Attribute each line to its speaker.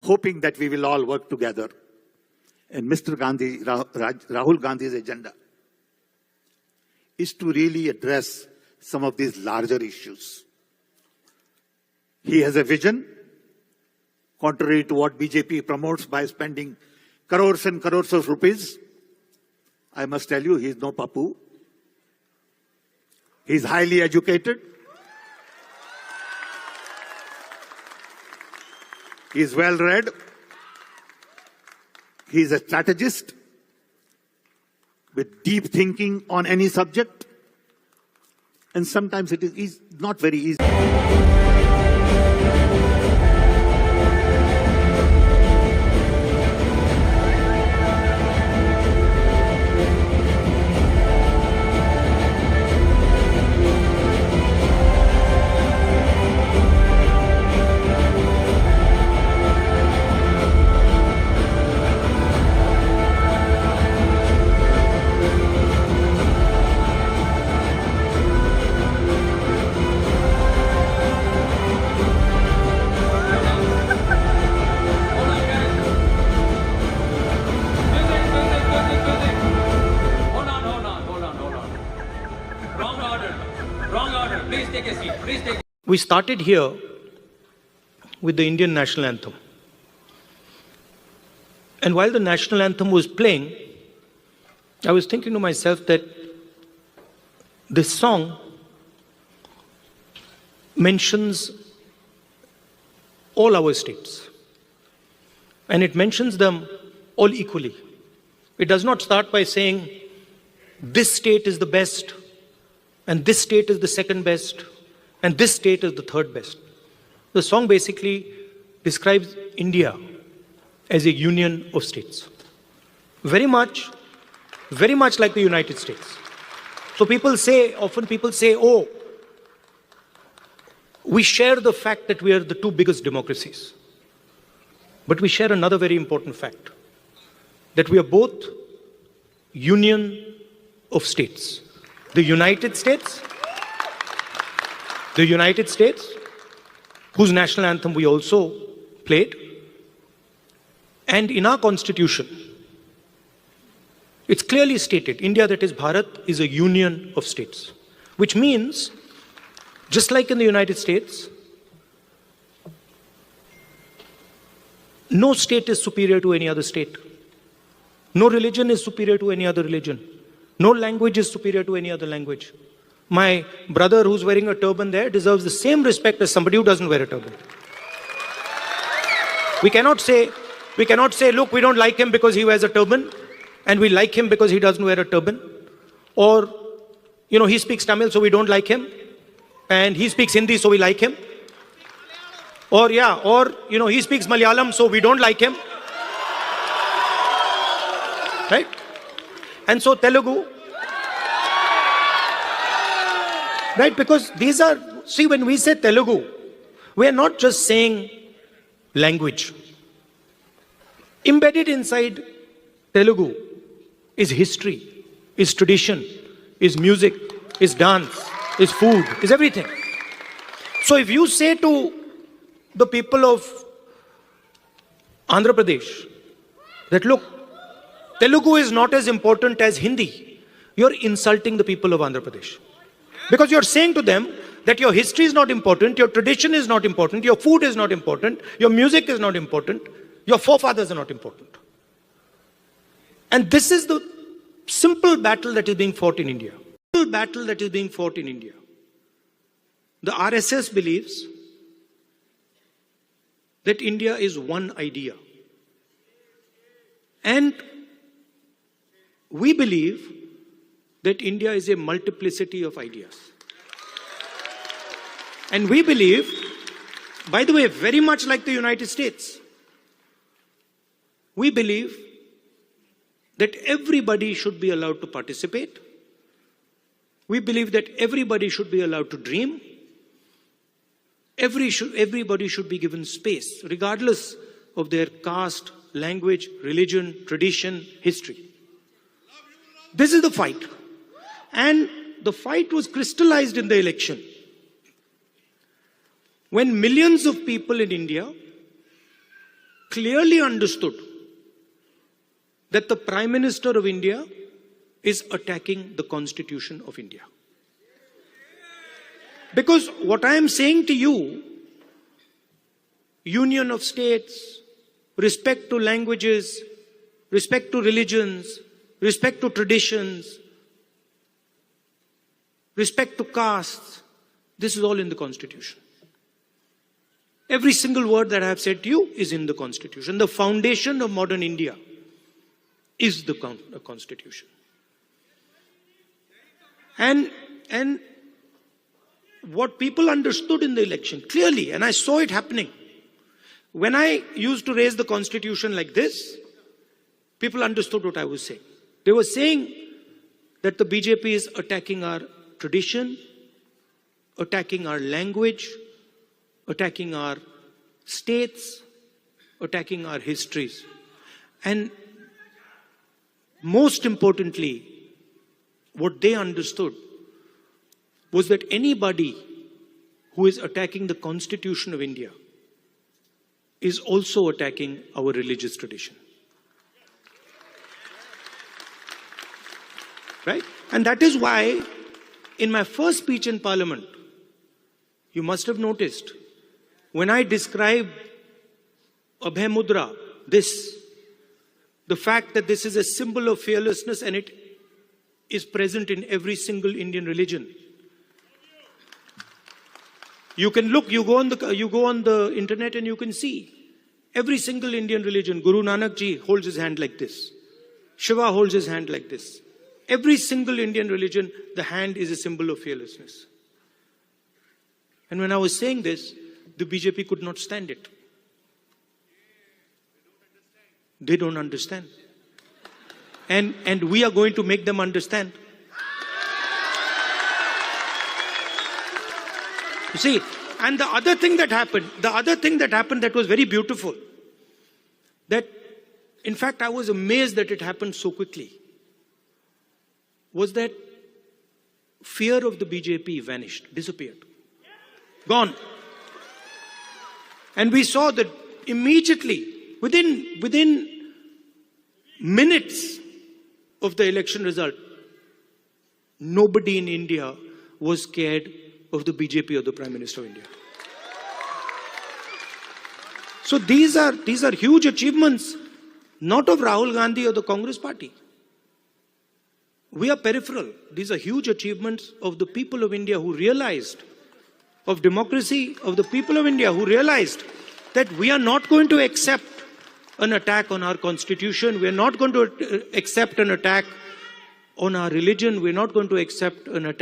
Speaker 1: hoping that we will all work together. And Mr. Gandhi, Rahul Gandhi's agenda is to really address some of these larger issues. He has a vision, contrary to what BJP promotes by spending crores and crores of rupees. I must tell you, he is no papu. He is highly educated. He is well read. He is a strategist with deep thinking on any subject. And sometimes it is not very easy.
Speaker 2: We started here with the Indian national anthem. And while the national anthem was playing, I was thinking to myself that this song mentions all our states. And it mentions them all equally. It does not start by saying, this state is the best, and this state is the second best, and this state is the third best. The song basically describes India as a union of states. Very much like the United States. So often people say, oh, we share the fact that we are the two biggest democracies. But we share another very important fact, that we are both union of states. The United States, whose national anthem we also played, and in our constitution, it's clearly stated, India, that is Bharat, is a union of states. Which means, just like in the United States, no state is superior to any other state. No religion is superior to any other religion. No language is superior to any other language. My brother who's wearing a turban there deserves the same respect as somebody who doesn't wear a turban. We cannot say, look, we don't like him because he wears a turban, and we like him because he doesn't wear a turban. Or, he speaks Tamil, so we don't like him, and he speaks Hindi, so we like him. Or, he speaks Malayalam, so we don't like him. Right? And so Telugu. Right? Because when we say Telugu, we are not just saying language. Embedded inside Telugu is history, is tradition, is music, is dance, is food, is everything. So if you say to the people of Andhra Pradesh that, look, Telugu is not as important as Hindi, you're insulting the people of Andhra Pradesh. Because you're saying to them that your history is not important, your tradition is not important, your food is not important, your music is not important, your forefathers are not important. And this is the simple battle that is being fought in India. The RSS believes that India is one idea. And we believe that India is a multiplicity of ideas. And we believe, by the way, very much like the United States, we believe that everybody should be allowed to participate. We believe that everybody should be allowed to dream. Everybody should be given space, regardless of their caste, language, religion, tradition, history. This is the fight. And the fight was crystallized in the election. When millions of people in India clearly understood that the Prime Minister of India is attacking the Constitution of India. Because what I am saying to you, union of states, respect to languages, respect to religions, respect to traditions, respect to castes, this is all in the Constitution. Every single word that I have said to you is in the Constitution. The foundation of modern India is the Constitution. And what people understood in the election clearly, and I saw it happening, when I used to raise the Constitution like this, people understood what I was saying. They were saying that the BJP is attacking our tradition, attacking our language, attacking our states, attacking our histories. And most importantly, what they understood was that anybody who is attacking the Constitution of India is also attacking our religious tradition. Right? And that is why in my first speech in Parliament, you must have noticed, when I described Abhay Mudra, the fact that this is a symbol of fearlessness and it is present in every single Indian religion. You can look, you go on the internet and you can see every single Indian religion. Guru Nanak Ji holds his hand like this. Shiva holds his hand like this. Every single Indian religion, the hand is a symbol of fearlessness. And when I was saying this, the BJP could not stand it. They don't understand. And we are going to make them understand. You see, and the other thing that happened that was very beautiful, that in fact I was amazed that it happened so quickly, was that fear of the BJP vanished, disappeared, gone. And we saw that immediately, within minutes of the election result, nobody in India was scared of the BJP or the Prime Minister of India. So these are huge achievements, not of Rahul Gandhi or the Congress party. We are peripheral. These are huge achievements of the people of India who realized, of democracy, of the people of India who realized that we are not going to accept an attack on our constitution. We are not going to accept an attack on our religion. We are not going to accept an attack